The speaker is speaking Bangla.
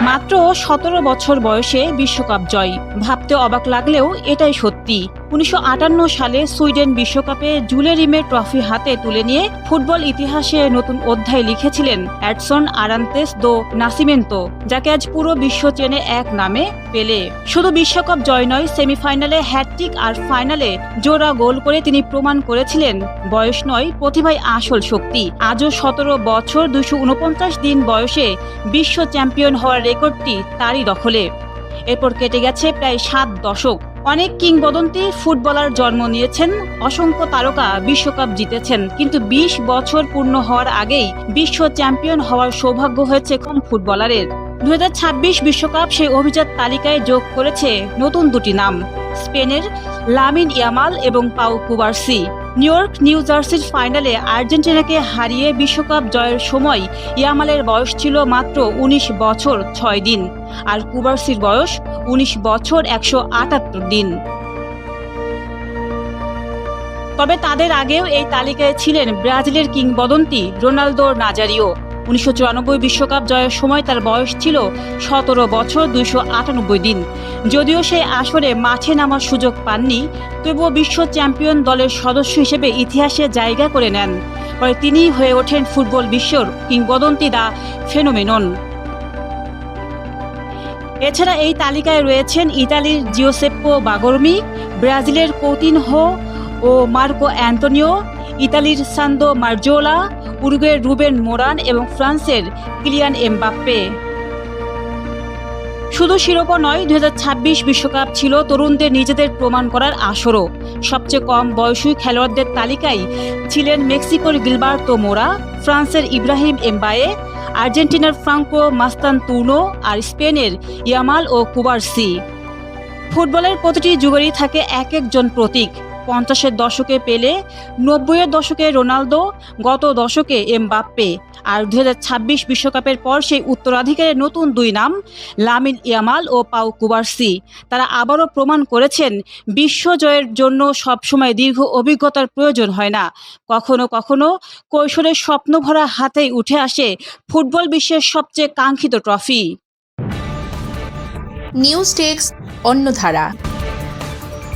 মাত্র ১৭ বছর বয়সে বিশ্বকাপ জয়, ভাবতে অবাক লাগলেও এটাই সত্যি। ১৯৫৮ সালে সুইডেন বিশ্বকাপে জুলেরিমের ট্রফি হাতে তুলে নিয়ে ফুটবল ইতিহাসে নতুন অধ্যায় লিখেছিলেন এডসন আরান্তেস দো নাসিমেন্তো, যাকে আজ পুরো বিশ্ব চেনে এক নামে, পেলে। শুধু বিশ্বকাপ জয় নয়, সেমিফাইনালে হ্যাটট্রিক আর ফাইনালে জোড়া গোল করে তিনি প্রমাণ করেছিলেন বয়স নয়, প্রতিভাই আসল শক্তি। আজও ১৭ বছর ২৪৯ দিন বয়সে বিশ্ব চ্যাম্পিয়ন হওয়ার রেকর্ডটি তারই দখলে। এরপর কেটে গেছে প্রায় ৭ দশক। অনেক কিংবদন্তি ফুটবলার জন্ম নিয়েছেন, অসংখ্য তারকা বিশ্বকাপ জিতেছেন, কিন্তু ২০ বছর পূর্ণ হওয়ার আগেই বিশ্ব চ্যাম্পিয়ন হওয়ার সৌভাগ্য হয়েছে কম ফুটবলারের। ২০২৬ বিশ্বকাপ সেই অভিজাত তালিকায় যোগ করেছে নতুন দুটি নাম, স্পেনের লামিন ইয়ামাল এবং পাউ কুবার্সি। নিউ ইয়র্ক নিউ জার্সির ফাইনালে আর্জেন্টিনাকে হারিয়ে বিশ্বকাপ জয়ের সময় ইয়ামালের বয়স ছিল মাত্র ১৯ বছর ৬ দিন, আর কুবার্সির বয়স ১৯ বছর ১৭৮ দিন। তবে তাদের আগেও এই তালিকায় ছিলেন ব্রাজিলের কিংবদন্তি রোনালদো নাজারিও। ১৯৯৪ বিশ্বকাপ জয়ের সময় তার বয়স ছিল ১৭ বছর ২৯৮ দিন। যদিও সে আসরে মাঠে নামার সুযোগ পাননি, তবুও বিশ্ব চ্যাম্পিয়ন দলের সদস্য হিসেবে ইতিহাসে জায়গা করে নেন। পরে তিনিই হয়ে ওঠেন ফুটবল বিশ্বর কিংবদন্তি, দ্য ফেনোমেনন। এছাড়া এই তালিকায় রয়েছেন ইতালির জিওসেপ্পো বাগোর্মি, ব্রাজিলের কৌতিনহো ও মার্কো অ্যান্তোনিও, ইতালির সান্দো মার্জোলা, উরুগুয়ের রুবেন মোরান এবং ফ্রান্সের কিলিয়ান এমবাপ্পে। শুধু শিরোপা নয়, ২০২৬ বিশ্বকাপ ছিল তরুণদের নিজেদের প্রমাণ করার আসরও। সবচেয়ে কম বয়সী খেলোয়াড়দের তালিকায় ছিলেন মেক্সিকোর গিলবার্তো মোরা, ফ্রান্সের ইব্রাহিম এমবায়ে, আর্জেন্টিনার ফ্রাঙ্কো মাস্তানতুনো আর স্পেনের ইয়ামাল ও কুবার্সি। ফুটবলের প্রতিটি যুগেরই থাকে এক একজন প্রতীক। ৫০-এর দশকে পেলে, ৯০-এর দশকে রোনালদো, গত দশকে এমবাপ্পে, আর ২০২৬ বিশ্বকাপের পর সেই উত্তরাধিকারের নতুন দুই নাম, লামিন ইয়ামাল ও পাউ কুবার্সি। তারা আবারও প্রমাণ করেছেন বিশ্ব জয়ের জন্য সবসময় দীর্ঘ অভিজ্ঞতার প্রয়োজন হয় না। কখনো কখনো কৈশোরের স্বপ্নভরা হাতেই উঠে আসে ফুটবল বিশ্বের সবচেয়ে কাঙ্ক্ষিত ট্রফি। News desk, অন্যধারা।